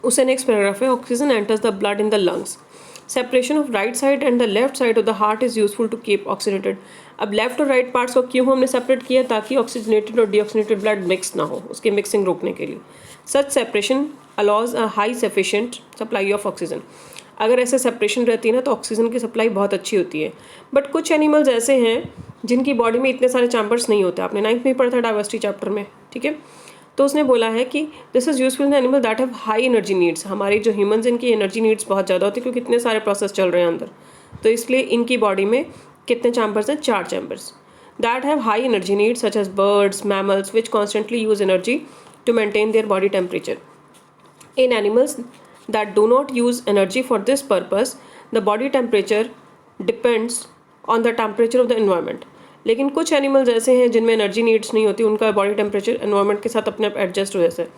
उससे next paragraph है, oxygen enters the blood in the lungs, separation of right side and the left side of the heart is useful to keep oxygenated. अब left और right parts को क्यों हमने separate किया, ताकि oxygenated और डीऑक्सीजनेटेड ब्लड मिक्स ना हो, उसकी मिक्सिंग रोकने के लिए। Such separation allows a high sufficient supply of oxygen. अगर ऐसे सेपरेशन रहती है ना तो ऑक्सीजन की सप्लाई बहुत अच्छी होती है। बट कुछ एनिमल्स ऐसे हैं जिनकी बॉडी में इतने सारे चैम्बर्स नहीं होते, आपने 9th में पढ़ा था डाइवर्सिटी चैप्टर में, ठीक है। तो उसने बोला है कि this is useful in animal that have high energy needs. हमारी जो ह्यूमंस, इनकी एनर्जी नीड्स बहुत ज़्यादा होती है क्योंकि इतने सारे प्रोसेस चल रहे हैं अंदर, तो इसलिए इनकी बॉडी में कितने चैम्बर्स हैं, 4 chambers. That have high energy needs such as birds, mammals which constantly use energy to maintain their body temperature. In animals that do not use energy for this purpose, the body temperature depends on the temperature of the environment. लेकिन कुछ animals ऐसे हैं जिनमें energy needs नहीं होती, उनका body temperature environment के साथ अपने आप एडजस्ट हो जाता है।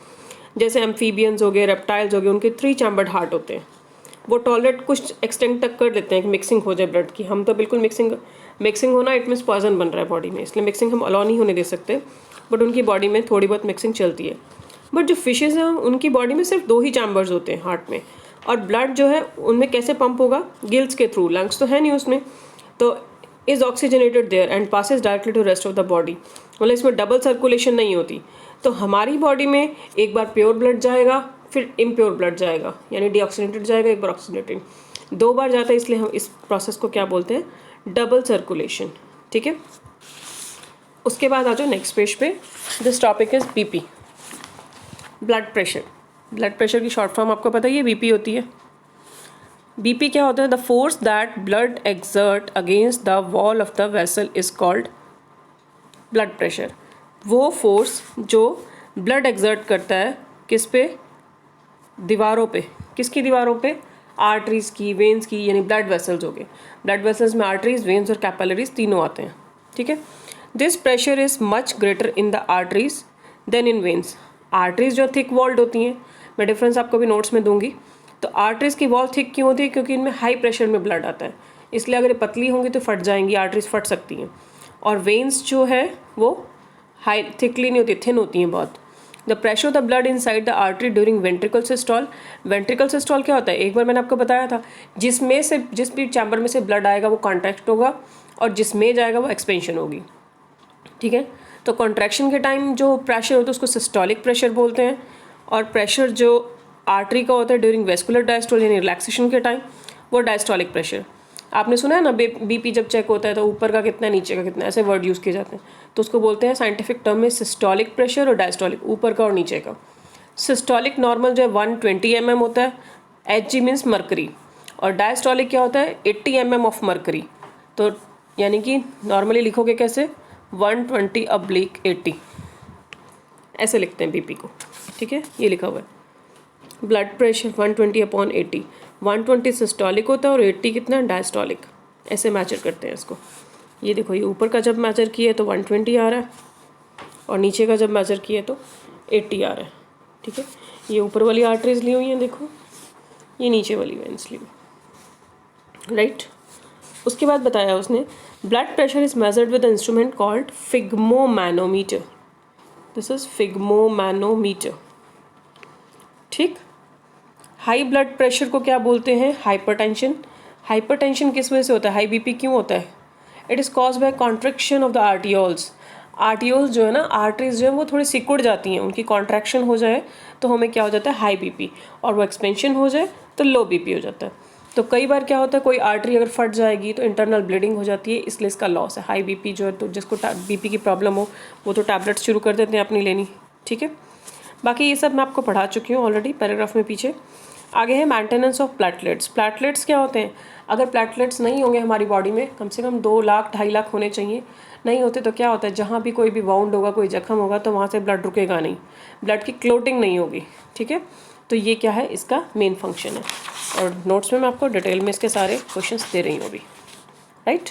जैसे एम्फीबियंस हो गए, रेप्टाइल्स हो गए, उनके 3 चैम्बर्ड हार्ट होते हैं। वो टॉलरेट कुछ एक्सटेंट तक कर देते हैं कि मिक्सिंग हो जाए ब्लड की। हम तो बिल्कुल मिक्सिंग होना इट मीन्स पॉइजन बन रहा है बॉडी में, इसलिए मिक्सिंग हम अलाउ नहीं होने दे सकते। बट उनकी बॉडी में थोड़ी बहुत मिक्सिंग चलती है। बट जो फिशेज़ हैं उनकी बॉडी में सिर्फ 2 ही चैम्बर्स होते हैं हार्ट में, और ब्लड जो है उनमें कैसे पंप होगा, गिल्स के थ्रू, लंग्स तो है नहीं उसमें, तो is oxygenated there and passes directly to rest of the body. मतलब इसमें डबल सर्कुलेशन नहीं होती। तो हमारी बॉडी में एक बार प्योर ब्लड जाएगा, फिर इम्प्योर ब्लड जाएगा, यानी डीऑक्सीजनेटेड जाएगा, एक बार ऑक्सीजनेटेड, 2 बार जाता है, इसलिए हम इस प्रोसेस को क्या बोलते हैं, डबल सर्कुलेशन, ठीक है। उसके बाद आ जाओ नेक्स्ट पेज पे। This topic is BP, blood pressure. Blood pressure की शॉर्ट फॉर्म आपको पता ही है, बीपी होती है। बीपी क्या होता है, the force that blood exert against the wall of the vessel is called blood pressure. वो फोर्स जो ब्लड एक्सर्ट करता है किस पे, दीवारों पे। किसकी दीवारों पे, आर्टरीज की, वेन्स की, यानी ब्लड वेसल्स हो गए। ब्लड वेसल्स में आर्टरीज, वेन्स और कैपिलरीज तीनों आते हैं, ठीक है। This pressure is much greater in the arteries than in veins. Arteries जो थिक वॉल्ड होती हैं, मैं डिफरेंस आपको भी नोट्स में दूंगी। तो आर्टरीज की वॉल थिक क्यों होती है, क्योंकि इनमें हाई प्रेशर में ब्लड आता है, इसलिए अगर ये पतली होंगी तो फट जाएंगी, आर्टरीज फट सकती हैं। और वेन्स जो है वो हाई थिकली नहीं होती, थिन होती हैं बहुत। The pressure of the blood inside the artery during ventricle systole. Ventricle systole क्या होता है, एक बार मैंने आपको बताया था, जिस भी चैम्बर में से ब्लड आएगा वो कॉन्ट्रैक्ट होगा, और जिसमें जाएगा वो एक्सपेंशन होगी, ठीक है। तो कॉन्ट्रैक्शन के टाइम जो प्रेशर होता है उसको सिस्टोलिक प्रेशर बोलते हैं, और प्रेशर जो आर्टरी का होता है ड्यूरिंग वेस्कुलर डायस्टोल यानी रिलैक्सेशन के टाइम, वो डायस्टोलिक प्रेशर। आपने सुना है ना, बीपी जब चेक होता है तो ऊपर का कितना, नीचे का कितना, ऐसे वर्ड यूज़ किए जाते हैं, तो उसको बोलते हैं साइंटिफिक टर्म में सिस्टोलिक प्रेशर और डायस्टोलिक, ऊपर का और नीचे का। सिस्टोलिक नॉर्मल जो है 120 mm होता है, Hg मीन्स मरकरी, और डायस्टोलिक क्या होता है, 80 mm ऑफ मरकरी। तो यानी कि नॉर्मली लिखोगे कैसे, 120/80 ऐसे लिखते हैं बीपी को, ठीक है, ये लिखा हुआ है। ब्लड प्रेशर 120/80, 120 सिस्टोलिक होता है और 80 कितना, डायस्टोलिक। ऐसे मैचर करते हैं इसको। ये देखो, ये ऊपर का जब मैचर किए तो 120 आ रहा है, और नीचे का जब मैचर किए तो 80 आ रहा है, ठीक है। ये ऊपर वाली आर्टरीज ली हुई हैं, देखो, ये नीचे वाली वेन्स ली हुई, राइट। उसके बाद बताया उसने, blood pressure is measured with instrument called sphygmomanometer. This is sphygmomanometer, ठीक। हाई ब्लड प्रेशर को क्या बोलते हैं, हाइपरटेंशन। हाइपरटेंशन किस वजह से होता है, हाई बीपी क्यों होता है, it is cause by contraction of the arterioles. Arterioles जो है ना, आर्टरीज जो है वो थोड़ी सिकुड़ जाती हैं, उनकी कॉन्ट्रैक्शन हो जाए तो हमें क्या हो जाता है, हाई बीपी, और वो एक्सपेंशन हो जाए तो लो बीपी हो जाता है। तो कई बार क्या होता है, कोई आर्टरी अगर फट जाएगी तो इंटरनल ब्लीडिंग हो जाती है, इसलिए इसका लॉस है। हाई बीपी जो है, तो जिसको बीपी की प्रॉब्लम हो वो तो टैबलेट्स शुरू कर देते हैं अपनी लेनी, ठीक है। बाकी ये सब मैं आपको पढ़ा चुकी हूँ ऑलरेडी पैराग्राफ में पीछे। आगे है मेंटेनेंस ऑफ प्लेटलेट्स। प्लेटलेट्स क्या होते हैं, अगर प्लेटलेट्स नहीं होंगे हमारी बॉडी में, कम से कम 2 लाख 2.5 लाख होने चाहिए, नहीं होते तो क्या होता है, जहाँ भी कोई भी वाउंड होगा, कोई जख्म होगा, तो वहाँ से ब्लड रुकेगा नहीं, ब्लड की क्लोटिंग नहीं होगी, ठीक है। तो ये क्या है, इसका मेन फंक्शन है, और नोट्स में मैं आपको डिटेल में इसके सारे क्वेश्चंस दे रही हूँ अभी, राइट।